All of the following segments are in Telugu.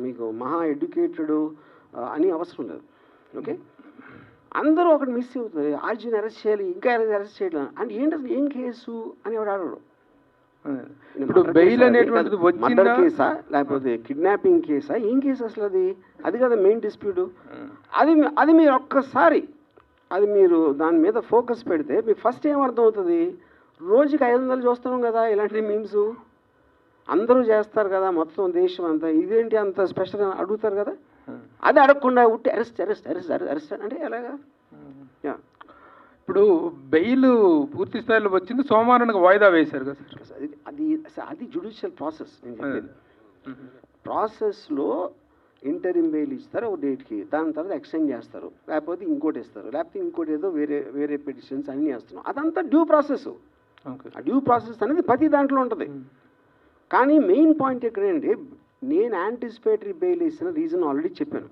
మీకు మహా ఎడ్యుకేటెడ్ అని అవసరం లేదు. ఓకే, అందరూ ఒకటి మిస్ అవుతుంది. ఆర్జీని అరెస్ట్ చేయాలి, ఇంకా అరెస్ట్ చేయడం అంటే ఏంటి అసలు ఏం కేసు అని ఎవడు అడగడు. ఇప్పుడు బెయిల్ అనేటువంటిది మర్డర్ కేసా లేకపోతే కిడ్నాపింగ్ కేసా, ఏం కేసు అసలు అది కదా మెయిన్ డిస్ప్యూట్. అది మీరు ఒక్కసారి అది మీరు దాని మీద ఫోకస్ పెడితే మీకు ఫస్ట్ ఏమర్థం అవుతుంది, రోజుకి 500 చూస్తున్నాం కదా ఇలాంటి మీమ్స్, అందరూ చేస్తారు కదా మొత్తం దేశం అంతా, ఇదేంటి అంత స్పెషల్ అని అడుగుతారు కదా. అది అడగకుండా ఉట్టి అరెస్ట్ అరెస్ట్ అరెస్ట్ అరెస్ట్ అంటే ఎలాగా. ఇప్పుడు బెయిల్ పూర్తి స్థాయిలో వచ్చింది, సోమవారానికి వాయిదా వేశారు కదా సార్. అది జ్యుడిషియల్ ప్రాసెస్. నేను చెప్పేది ప్రాసెస్లో ఇంటరిమ్ బెయిల్ ఇస్తారు ఒక డేట్కి, దాని తర్వాత ఎక్స్టెండ్ చేస్తారు, లేకపోతే ఇంకోటి ఇస్తారు, లేకపోతే ఇంకోటి ఏదో వేరే పిటిషన్స్ అన్నీ వేస్తున్నాం. అదంతా డ్యూ ప్రాసెస్. ఆ డ్యూ ప్రాసెస్ అనేది ప్రతి దాంట్లో ఉంటుంది. కానీ మెయిన్ పాయింట్ ఎక్కడంటే నేను యాంటిసిపేటరీ బెయిల్ ఇచ్చిన రీజన్ ఆల్రెడీ చెప్పాను.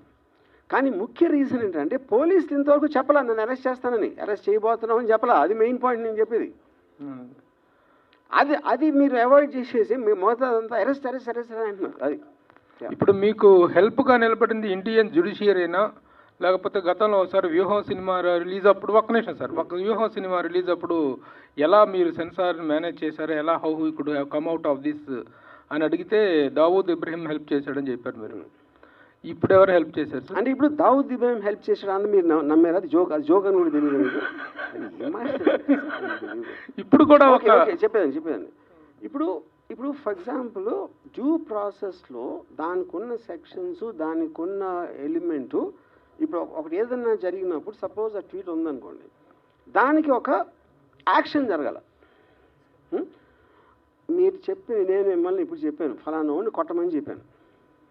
కానీ ముఖ్య రీజన్ ఏంటంటే పోలీసులు ఇంతవరకు చెప్పలా నన్ను అరెస్ట్ చేస్తానని, అరెస్ట్ చేయబోతున్నామని చెప్పలా. అది మెయిన్ పాయింట్ నేను చెప్పేది. అది మీరు అవాయిడ్ చేసేసి మీ మొదటంతా అరెస్ట్ అరెస్ట్ అరెస్ట్ అని అంటున్నారు. అది ఇప్పుడు మీకు హెల్ప్గా నిలబడింది ఇండియన్ జ్యుడిషియరీనా, లేకపోతే గతంలో ఒకసారి వ్యూహం సినిమా రిలీజ్ అప్పుడు, ఒక్క నిమిషం సార్, ఒక వ్యూహం సినిమా రిలీజ్ అప్పుడు ఎలా మీరు సెన్సార్ మేనేజ్ చేశారు, ఎలా how you could have come out of this అని అడిగితే దావూద్ ఇబ్రహీం హెల్ప్ చేశాడని చెప్పారు మీరు. ఇప్పుడు ఎవరు హెల్ప్ చేశారు సార్? అంటే ఇప్పుడు దావూద్ ఇబ్రహీం హెల్ప్ చేశాడు అని మీరు నమ్మారు. అది జోక్ అని కూడా తెలియదు. ఇప్పుడు కూడా చెప్పేదండి ఇప్పుడు ఫర్ ఎగ్జాంపుల్ డ్యూ ప్రాసెస్లో దానికి ఉన్న సెక్షన్స్, దానికి ఉన్న ఎలిమెంటు, ఇప్పుడు ఒకటి ఏదైనా జరిగినప్పుడు సపోజ్ ఆ ట్వీట్ ఉందనుకోండి, దానికి ఒక యాక్షన్ జరగాల. మీరు నేను మిమ్మల్ని ఇప్పుడు చెప్పాను ఫలానా వాడిని కొట్టమని చెప్పాను,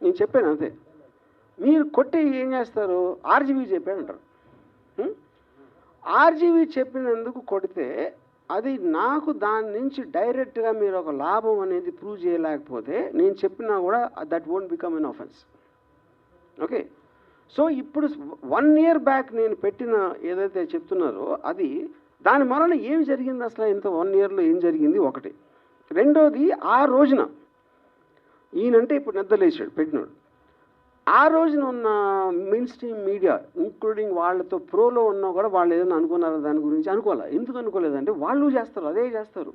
నేను చెప్పాను అంతే. మీరు కొట్టి ఏం చేస్తారు, ఆర్జీవీ చెప్పాడు అంటారు. ఆర్జీవీ చెప్పినందుకు కొడితే అది నాకు దాని నుంచి డైరెక్ట్గా మీరు ఒక లాభం అనేది ప్రూవ్ చేయలేకపోతే నేను చెప్పినా కూడా that won't become an offence. Okay, so ఇప్పుడు 1 year బ్యాక్ నేను పెట్టిన ఏదైతే చెప్తున్నారో అది దాని వలన ఏం జరిగింది అసలు, ఇంత 1 yearలో ఏం జరిగింది ఒకటి. రెండోది ఆ రోజున ఈయనంటే ఇప్పుడు నిద్రలేసాడు పెట్టినాడు, ఆ రోజున ఉన్న మెయిన్ స్ట్రీమ్ మీడియా ఇంక్లూడింగ్ వాళ్ళతో ప్రోలో ఉన్నా కూడా వాళ్ళు ఏదైనా అనుకున్నారో దాని గురించి అనుకోవాలి. ఎందుకు అనుకోలేదంటే వాళ్ళు చేస్తారు, అదే చేస్తారు,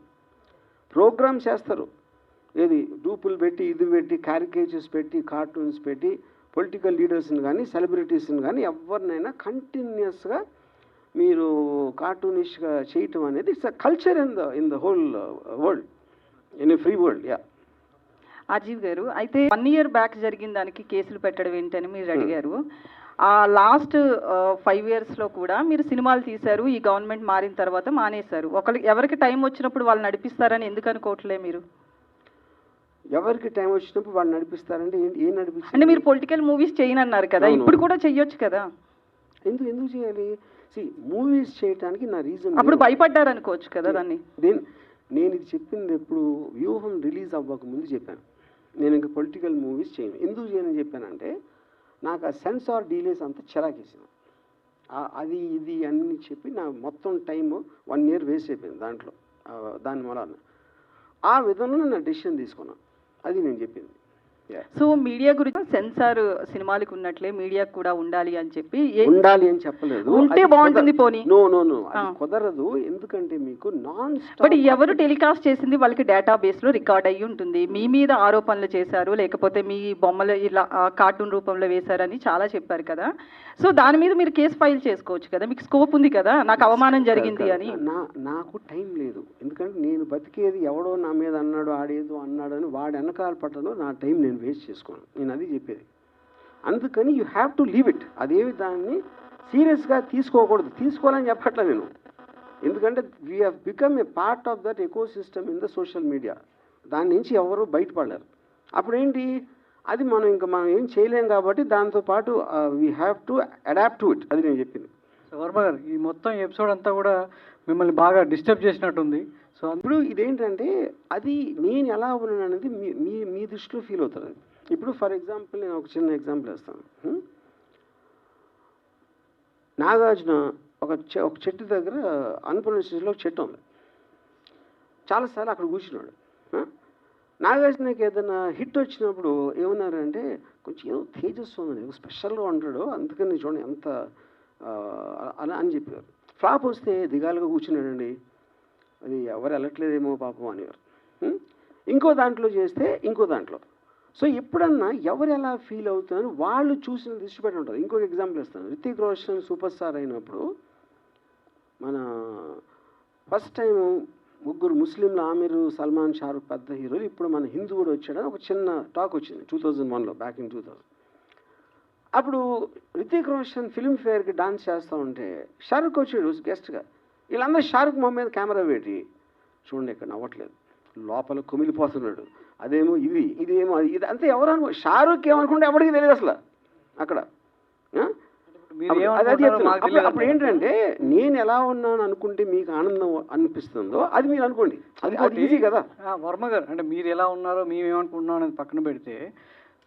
ప్రోగ్రామ్స్ చేస్తారు. ఏది డూపులు పెట్టి, ఇది పెట్టి, క్యారికేచర్స్ పెట్టి, కార్టూన్స్ పెట్టి, పొలిటికల్ లీడర్స్ని కానీ సెలబ్రిటీస్ని కానీ ఎవరినైనా కంటిన్యూస్గా మీరు కార్టూనిష్గా చేయటం అనేది it's a culture in the whole world, in a free world. Yeah Ajeev గారు, అయితే 1 year బ్యాక్ జరిగిన దానికి కేసులు పెట్టడం ఏంటని మీరు అడిగారు. ఆ లాస్ట్ 5 yearsలో కూడా మీరు సినిమాలు తీశారు, ఈ గవర్నమెంట్ మారిన తర్వాత మానేశారు. ఎవరికి టైం వచ్చినప్పుడు వాళ్ళు నడిపిస్తారని ఎందుకు అనుకోవట్లే మీరు? ఎవరికి టైం వచ్చినప్పుడు వాళ్ళు నడిపిస్తారంటే ఏం నడిపిస్తారు అంటే మీరు పొలిటికల్ మూవీస్ చేయనన్నారు కదా, ఇప్పుడు కూడా చెయ్యొచ్చు కదా. ఎందుకు చేయాలి? మూవీస్ చేయడానికి నా రీజన్. అప్పుడు భయపడ్డారు అనుకోవచ్చు కదా దాన్ని. నేను ఇది చెప్పింది ఎప్పుడు వ్యూహం రిలీజ్ అవ్వకముందు చెప్పాను, నేను ఇంకా పొలిటికల్ మూవీస్ చేయను. ఎందుకు చేయని చెప్పానంటే నాకు ఆ సెన్సార్ డీలేస్ అంతా చిరాకేసిన, అది ఇది అన్నీ చెప్పి నా మొత్తం టైము 1 year వేస్ట్ అయిపోయింది దాంట్లో. దాని వలన ఆ విధంగా నా డెసిషన్ తీసుకున్నాను, అది నేను చెప్పింది. సో మీడియా గురించి సెన్సార్ సినిమాలకు ఉన్నట్లే మీడియాకు కూడా ఉండాలి అని చెప్పి ఉండాలి అని చెప్పలేదు, ఉంటే బాగుంటుంది. పోనీ నో కుదరదు. ఎందుకంటే మీకు బట్ ఎవరు టెలికాస్ట్ చేసింది వాళ్ళకి డేటాబేస్ లో రికార్డ్ అయ్యి ఉంటుంది. మీ మీద ఆరోపణలు చేశారు, లేకపోతే మీ బొమ్మలు ఇలా కార్టూన్ రూపంలో వేశారని చాలా చెప్పారు కదా. సో దాని మీద మీరు కేసు ఫైల్ చేసుకోవచ్చు కదా, మీకు స్కోప్ ఉంది కదా. నాకు అవమానం జరిగింది అని. నాకు టైం లేదు, ఎందుకంటే నేను బతికేది ఎవడో నా మీద అన్నాడు, ఆడేదో అన్నాడు అని వాడు వెనకాల పట్టడం నా టైం నేను వేస్ట్ చేసుకోను. నేను అది చెప్పేది. అందుకని you have to leave it. అదేవి దాన్ని సీరియస్గా తీసుకోకూడదు, తీసుకోవాలని చెప్పట్లే నేను. ఎందుకంటే we have become a part of that ecosystem in the social media. దాని నుంచి ఎవరు బయటపడలేరు. అప్పుడేంటి, అది మనం ఏం చేయలేం కాబట్టి దాంతోపాటు we have to adapt to it. అది నేను చెప్పింది. వర్మ గారు, ఈ మొత్తం ఎపిసోడ్ అంతా కూడా మిమ్మల్ని బాగా డిస్టర్బ్ చేసినట్టుంది. సో ఇప్పుడు ఇదేంటంటే అది నేను ఎలా ఉన్నాను అనేది మీ దృష్టిలో ఫీల్ అవుతుంది. ఇప్పుడు ఫర్ ఎగ్జాంపుల్ నేను ఒక చిన్న ఎగ్జాంపుల్ ఇస్తాను. నాగార్జున ఒక చెట్టు దగ్గర అన్పూర్ణ స్టేజ్లో ఒక చెట్టు ఉంది. చాలాసార్లు అక్కడ కూర్చున్నాడు. నాగార్జునకి ఏదైనా హిట్ వచ్చినప్పుడు ఏమన్నారంటే కొంచెం ఏదో తేజస్సు ఉందని స్పెషల్గా ఉంటాడు, అందుకని చూడండి ఎంత అలా అని చెప్పారు. ఫ్లాప్ వస్తే దిగాలుగా కూర్చున్నాడండి, అది ఎవరు వెళ్ళట్లేదేమో పాపం అనేవారు. ఇంకో దాంట్లో చేస్తే ఇంకో దాంట్లో. సో ఎప్పుడన్నా ఎవరు ఎలా ఫీల్ అవుతున్నారని వాళ్ళు చూసిన దృష్టి పెట్టి ఉంటారు. ఇంకొక ఎగ్జాంపుల్ ఇస్తాను. రితిక్ రోషన్ సూపర్ స్టార్ అయినప్పుడు మన ఫస్ట్ టైం ముగ్గురు ముస్లింలు, ఆమిర్, సల్మాన్, షారుఖ్ పెద్ద హీరోలు, ఇప్పుడు మన హిందూ కూడా వచ్చాడని ఒక చిన్న టాక్ వచ్చింది 2001లో, బ్యాక్ ఇన్ 2000. అప్పుడు రితిక్ రోషన్ ఫిల్మ్ఫేర్కి డాన్స్ చేస్తూ ఉంటే షారుఖ్ వచ్చాడు గెస్ట్గా. వీళ్ళందరూ షారుఖ్ మొహం మీద కెమెరా పెట్టి చూడండి ఇక్కడ నవ్వట్లేదు, లోపల కుమిలిపోతున్నాడు, అదేమో ఇదేమో ఇది అంతే. ఎవరు అనుకో షారుఖ్ ఏమనుకుంటే ఎవరికి తెలియదు అసలు అక్కడ. అది చెప్తున్నా. అప్పుడు ఏంటంటే నేను ఎలా ఉన్నాను అనుకుంటే మీకు ఆనందం అనిపిస్తుందో అది మీరు అనుకోండి, అది ఈజీ కదా. వర్మ గారు, అంటే మీరు ఎలా ఉన్నారో మేము ఏమనుకుంటున్నాం అనేది పక్కన పెడితే,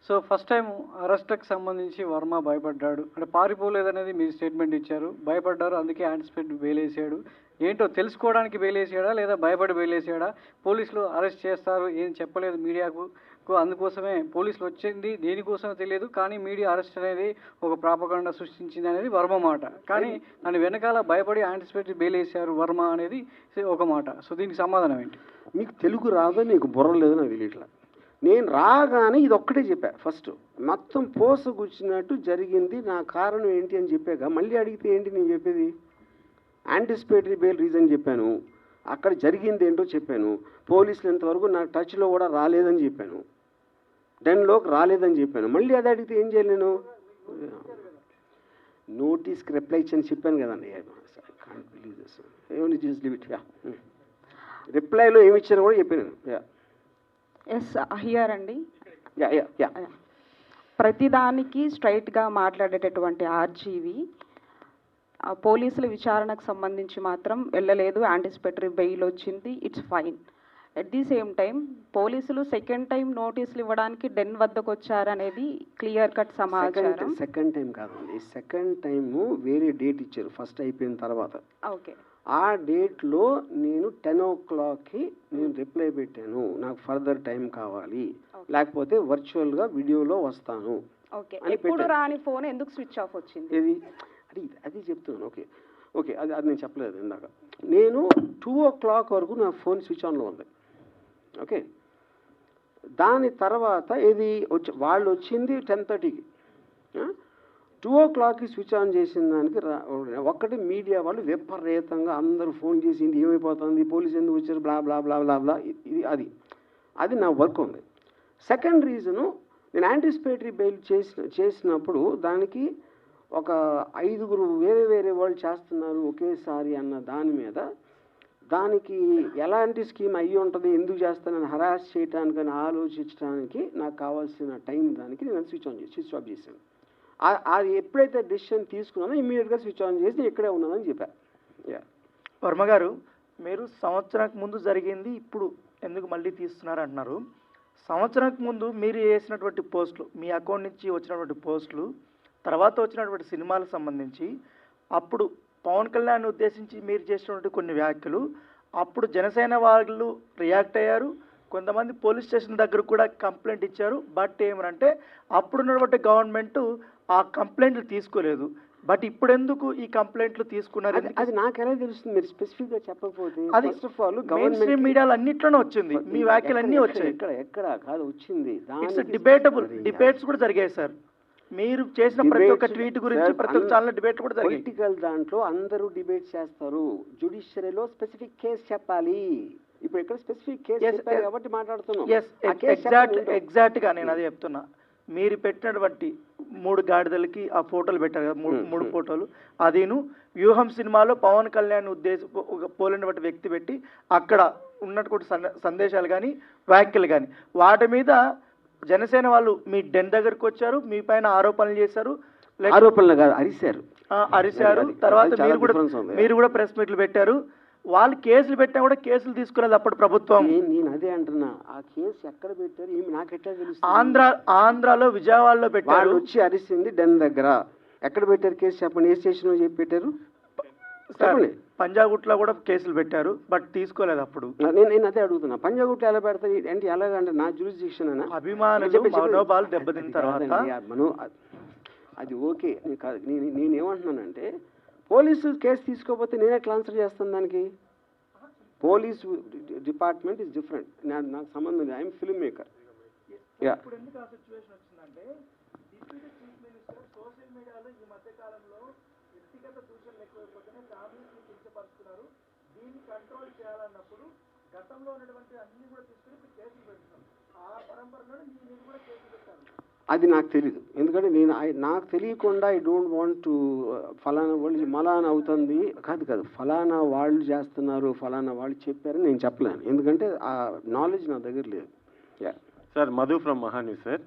సో ఫస్ట్ టైం అరెస్ట్కి సంబంధించి వర్మ భయపడ్డాడు, అంటే పారిపోలేదనేది మీరు స్టేట్మెంట్ ఇచ్చారు, భయపడ్డారు అందుకే యాంటిసిపేట్ బెయిలేసాడు. ఏంటో తెలుసుకోవడానికి బెయిలేసాడా లేదా భయపడి బెయిలేసాడా? పోలీసులు అరెస్ట్ చేస్తారు ఏం చెప్పలేదు మీడియాకు, అందుకోసమే పోలీసులు వచ్చింది దేనికోసమో తెలియదు, కానీ మీడియా అరెస్ట్ అనేది ఒక ప్రాపగండా సృష్టించింది అనేది వర్మ మాట. కానీ దాని వెనకాల భయపడి యాంటిసిపేటరీ బెయిల్ వేశారు వర్మ అనేది ఒక మాట. సో దీనికి సమాధానం ఏంటి? మీకు తెలుగు రాదో, నీకు బుర్ర లేదు నాకు తెలియట్లా. నేను రాగానే ఇది ఒక్కటే చెప్పా, ఫస్ట్ మొత్తం పోసగుచ్చినట్టు జరిగింది, నా కారణం ఏంటి అని చెప్పాక మళ్ళీ అడిగితే ఏంటి నేను చెప్పేది? యాంటిసిపేటరీ బెయిల్ రీజన్ చెప్పాను, అక్కడ జరిగింది ఏంటో చెప్పాను, పోలీసులు ఇంతవరకు నా టచ్లో కూడా రాలేదని చెప్పాను, డెన్లోకి రాలేదని చెప్పాను. మళ్ళీ అది అడిగితే ఏం చేయాలి నేను? నోటీస్కి రిప్లై ఇచ్చని చెప్పాను కదండి. రిప్లైలో ఏమి ఇచ్చారో కూడా చెప్పాను. ఎస్ హియర్ అండి. యా ప్రతిదానికి స్ట్రైట్గా మాట్లాడేటటువంటి ఆర్జీవి పోలీసుల విచారణకు సంబంధించి మాత్రం వెళ్ళలేదు, యాంటిసిపేటరీ బెయిల్ వచ్చింది, it's fine. At the same time పోలీసులు సెకండ్ టైం నోటీసులు ఇవ్వడానికి డెన్ వద్దకు వచ్చారనేది క్లియర్ కట్ సమాచారం. సెకండ్ టైం కాదండి, సెకండ్ టైము వేరే డేట్ ఇచ్చారు ఫస్ట్ అయిపోయిన తర్వాత. ఓకే, ఆ డేట్లో నేను 10 o'clockకి నేను రిప్లై పెట్టాను, నాకు ఫర్దర్ టైం కావాలి, లేకపోతే వర్చువల్గా వీడియోలో వస్తాను. ఓకే, ఎప్పుడు రాని ఫోన్ ఎందుకు స్విచ్ ఆఫ్ వచ్చింది? ఇది అది చెప్తున్నాను. ఓకే అది నేను చెప్పలేదు ఇందాక. నేను 2 o'clock వరకు నా ఫోన్ స్విచ్ ఆన్లో ఉంది. ఓకే, దాని తర్వాత ఇది వాళ్ళు వచ్చింది 10:30కి. 2 o'clockకి స్విచ్ ఆన్ చేసిన దానికి ఒక్కటి మీడియా వాళ్ళు విపరీతంగా అందరూ ఫోన్ చేసి ఏమైపోతుంది, పోలీసు ఎందుకు వచ్చారు, బ్లా బ్లా బ్లా బ్లా బ్లా, అది నా వర్క్ ఉంది. సెకండ్ రీజను, నేను యాంటిసిపేటరీ బెయిల్ చేసినప్పుడు దానికి ఒక 5గురు వేరే వాళ్ళు చేస్తున్నారు ఒకేసారి అన్న దాని మీద, దానికి ఎలాంటి స్కీమ్ అయ్యి ఉంటుంది, ఎందుకు చేస్తానని హరాస్ చేయడానికని ఆలోచించడానికి నాకు కావాల్సిన టైం దానికి నేను స్విచ్ ఆఫ్ చేశాను. అది ఎప్పుడైతే డెసిషన్ తీసుకున్నానో ఇమ్మీడియట్గా స్విచ్ ఆన్ చేసి ఇక్కడే ఉన్నానని చెప్పాను. వర్మ గారు, మీరు సంవత్సరానికి ముందు జరిగింది ఇప్పుడు ఎందుకు మళ్ళీ తీస్తున్నారు అంటున్నారు. సంవత్సరానికి ముందు మీరు చేసినటువంటి పోస్టులు, మీ అకౌంట్ నుంచి వచ్చినటువంటి పోస్టులు, తర్వాత వచ్చినటువంటి సినిమాలకు సంబంధించి అప్పుడు పవన్ కళ్యాణ్ ఉద్దేశించి మీరు చేసినటువంటి కొన్ని వ్యాఖ్యలు, అప్పుడు జనసేన వాళ్ళు రియాక్ట్ అయ్యారు, కొంతమంది పోలీస్ స్టేషన్ దగ్గర కూడా కంప్లైంట్ ఇచ్చారు. బట్ ఏమనంటే అప్పుడున్నటువంటి గవర్నమెంట్ ఆ కంప్లైంట్లు తీసుకోలేదు. బట్ ఇప్పుడు ఎందుకు ఈ కంప్లైంట్లు తీసుకున్నారు? అది నాకు ఎలా తెలుస్తుంది? మీరు స్పెసిఫిక్గా చెప్పకపోతే. అది ఫస్ట్ ఆఫ్ ఆల్ గవర్నమెంట్ మీడియాలో అన్నిట్లోనే వచ్చింది, మీ వ్యాఖ్యలు అన్నీ వచ్చాయి. ఎక్కడ కాదు వచ్చింది, ఇట్స్ డిబేటబుల్. డిబేట్స్ కూడా జరిగాయి సార్, మీరు చేసిన ప్రతి ఒక్క ట్వీట్ గురించి ప్రతి ఒక్క ఛానల్ డిబేట్ కూడా జరిగాయి. పొలిటికల్ దాంట్లో అందరూ డిబేట్ చేస్తారు, జ్యుడిషియరీలో స్పెసిఫిక్ కేసు చెప్పాలి. ఇప్పుడు ఇక్కడ స్పెసిఫిక్ కేసు కాబట్టి మాట్లాడుతున్నాం. ఎగ్జాక్ట్గా నేను అదే చెప్తున్నా. మీరు పెట్టినటువంటి 3 గాడిదలకి ఆ ఫోటోలు పెట్టారు కదా, మూడు ఫోటోలు, అదిను వ్యూహం సినిమాలో పవన్ కళ్యాణ్ పోలినటువంటి వ్యక్తి పెట్టి అక్కడ ఉన్నటువంటి సందేశాలు కానీ వ్యాఖ్యలు కానీ, వాటి మీద జనసేన వాళ్ళు మీ డెన్ దగ్గరకు వచ్చారు, మీ పైన ఆరోపణలు చేశారు. ఆరోపణలు కాదు, అరిశారు. తర్వాత మీరు కూడా ప్రెస్ మీట్లు పెట్టారు. వాళ్ళు కేసులు పెట్టినా కూడా కేసులు తీసుకునేది అప్పుడు ప్రభుత్వం. నేను అదే అంటున్నా, ఆ కేసు ఎక్కడ పెట్టారు ఏమి నాకు ఎట్లా తెలుసు? ఆంధ్రాలో విజయవాడలో పెట్టారు. వచ్చి అరిసింది డెన్ దగ్గర. ఎక్కడ పెట్టారు కేసు చెప్పండి, ఏ స్టేషన్ చెప్పి పెట్టారు చెప్పండి. పంజాగుట్లో కూడా కేసులు పెట్టారు, బట్ తీసుకోలేదు అప్పుడు. నేను అదే అడుగుతున్నా, పంజాగుట్లు ఎలా పెడతారు అంటే ఎలాగంటే నా జ్యూరిస్డిక్షన్ అయినా అభిమానులు మనోభావాలు దెబ్బతిన్న తర్వాత అది ఓకే. నేనేమంటున్నానంటే పోలీసు కేసు తీసుకోకపోతే నేనే ట్రాన్స్ఫర్ చేస్తాను దానికి. Police department is different. నాకు సంబంధం లేదు. I'm film maker. యా, ఇప్పుడు ఎందుకు ఆ సిచ్యువేషన్ వచ్చిందంటే డిప్యూటీ చీఫ్ మినిస్టర్ సోషల్ మీడియాలో ఈ మధ్య కాలంలో వ్యక్తిగత దూషణలు ఎక్కువైపోతేనే ఫ్యామిలీస్ని కించపరుస్తున్నారు, దీన్ని కంట్రోల్ చేయాలన్నప్పుడు గతంలో ఉన్నటువంటి అన్ని కూడా తీసుకుని ఇప్పుడు కేసులు పెడుతున్నారు. ఆ పరంపరలో మీరు కూడా కేసులు పెట్టారు. అది నాకు తెలీదు. ఎందుకంటే నాకు తెలియకుండా ఐ డోంట్ వాంట్ టు ఫలానా వాళ్ళు మలానా అవుతుంది కాదు ఫలానా వాళ్ళు చేస్తున్నారు, ఫలానా వాళ్ళు చెప్పారని నేను చెప్పలేను. ఎందుకంటే ఆ నాలెడ్జ్ నా దగ్గర లేదు. Yeah sir, Madhu from Maha News sir.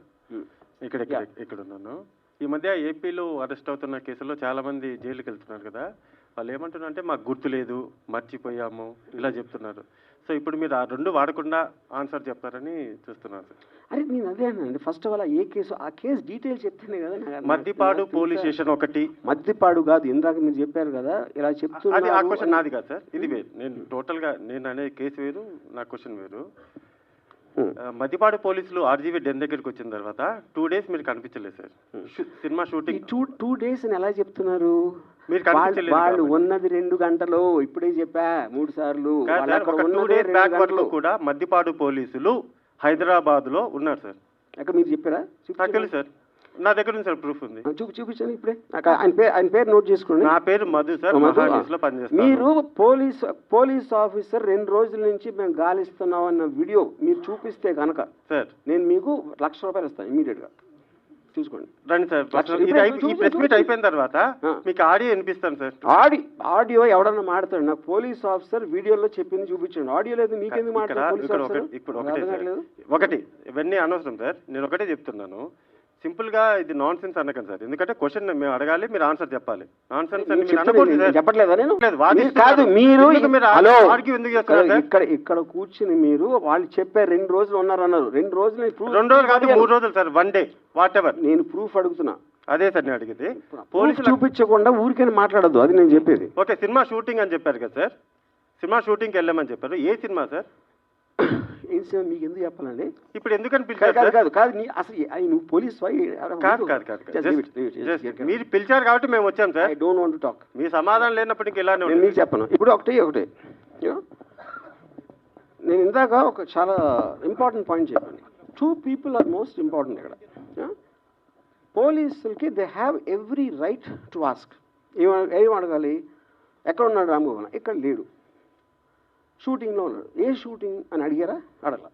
ఇక్కడ ఉన్నాను. ఈ మధ్య ఏపీలో అరెస్ట్ అవుతున్న కేసుల్లో చాలా మంది జైలుకి వెళ్తున్నారు కదా, వాళ్ళు ఏమంటున్నారు అంటే మాకు గుర్తు లేదు, మర్చిపోయాము, ఇలా చెప్తున్నారు. సో ఇప్పుడు మీరు ఆ రెండు వాడకుండా ఆన్సర్ చెప్తారని చూస్తున్నారు సార్. అరే నేను అదే అన్నానండి. ఫస్ట్ ఆఫ్ ఆల్ ఆ కేసు డీటెయిల్స్ చెప్తేనే కదా. మద్దిపాడు పోలీస్ స్టేషన్ ఒకటి. మద్దిపాడు కాదు, ఇందాక మీరు చెప్పారు కదా ఇలా అది ఆ చెప్తున్నారు. క్వశ్చన్ నాది కాదు సార్, ఇది వేరు. నేను టోటల్గా నేను అనే కేసు వేరు, నా క్వశ్చన్ వేరు. మద్దిపాడు పోలీసులు ఆర్జీవీ డెన్ దగ్గరికి వచ్చిన తర్వాత 2 days మీరు కనిపించలేదు సార్. సినిమా షూటింగ్ 2 days అని ఎలా చెప్తున్నారు? మీరు కనిపించలేదు. వాళ్ళు ఉన్నది 2 గంటలు. ఇప్పుడే చెప్పా 3 సార్లు. ఒక 2 days బ్యాక్ వరకు కూడా మద్దిపాడు పోలీసులు హైదరాబాద్ లో ఉన్నారు సార్. అక్కడ మీరు చెప్పారా? నాకు తెలుసు సార్, నా దగ్గర ఉంది సార్, ప్రూఫ్ ఉంది. చూపించండి ఇప్పుడే. ఆయన పేరు నోట్ చేసుకోండి. నా పేరు మధు సార్, మహాన్యూస్ లో పనిచేస్తాను. మీరు పోలీస్ ఆఫీసర్ 2 రోజుల నుంచి మేము గాలిస్తున్నాం అన్న వీడియో మీరు చూపిస్తే కనుక సార్ నేను మీకు ₹1,00,000 ఇస్తాను ఇమీడియట్ గా. చూసుకోండి. రండి సార్, ఈ ప్రెస్ మీట్ అయిపోయిన తర్వాత మీకు ఆడియో వినిపిస్తాను సార్. ఆడియో ఎవడన్నా మాట్లాడు. నాకు పోలీస్ ఆఫీసర్ వీడియోలో చెప్పింది చూపించండి. ఆడియో లేదు మీకెందుకు మాట్లాడారు? ఒకటి ఇవన్నీ అనవసరం సార్. నేను ఒకటే చెప్తున్నాను, సింపుల్ గా ఇది నాన్ సెన్స్ అనకండి సార్. ఎందుకంటే క్వశ్చన్ మేము అడగాలి, మీరు ఆన్సర్ చెప్పాలి. నాన్ సెన్స్ చెప్పట్లేదా? నేను కాదు, మీరు ఇక్కడ కూర్చుని మీరు వాళ్ళు చెప్పారు 2 రోజులు ఉన్నారన్నారు. 2 రోజులు 2 రోజులు కాదు, 3 రోజులు సార్, 1 day వాట్ ఎవర్. నేను ప్రూఫ్ అడుగుతున్నా. అదే సార్ నేను అడిగింది. పోలీసులు చూపించకుండా ఊరికైనా మాట్లాడద్దు, అది నేను చెప్పేది. ఓకే, సినిమా షూటింగ్ అని చెప్పారు కదా సార్, సినిమా షూటింగ్కి వెళ్ళామని చెప్పారు. ఏ సినిమా సార్? ఏం సినిమా మీకు ఎందుకు చెప్పాలండి? ఇప్పుడు ఎందుకని పిలిచారు? అసలు నువ్వు పోలీస్ మీరు పిలిచారు కాబట్టి మేము వచ్చాం sir. I don't want to talk. మీ సమాధానం లేనప్పటికీ ఇలానే నేను మీకు చెప్పను. ఇప్పుడు ఒకటే నేను ఇందాక ఒక చాలా ఇంపార్టెంట్ పాయింట్ చెప్పాను. 2 people ఆర్ మోస్ట్ ఇంపార్టెంట్ ఇక్కడ. పోలీసులకి they have every right to ask. ఏం అడగాలి? ఎక్కడ ఉన్నాడు రామ్ గోపాల్? ఇక్కడ లేడు, షూటింగ్లో ఉన్నాడు. ఏ షూటింగ్ అని అడిగారా? అడగల.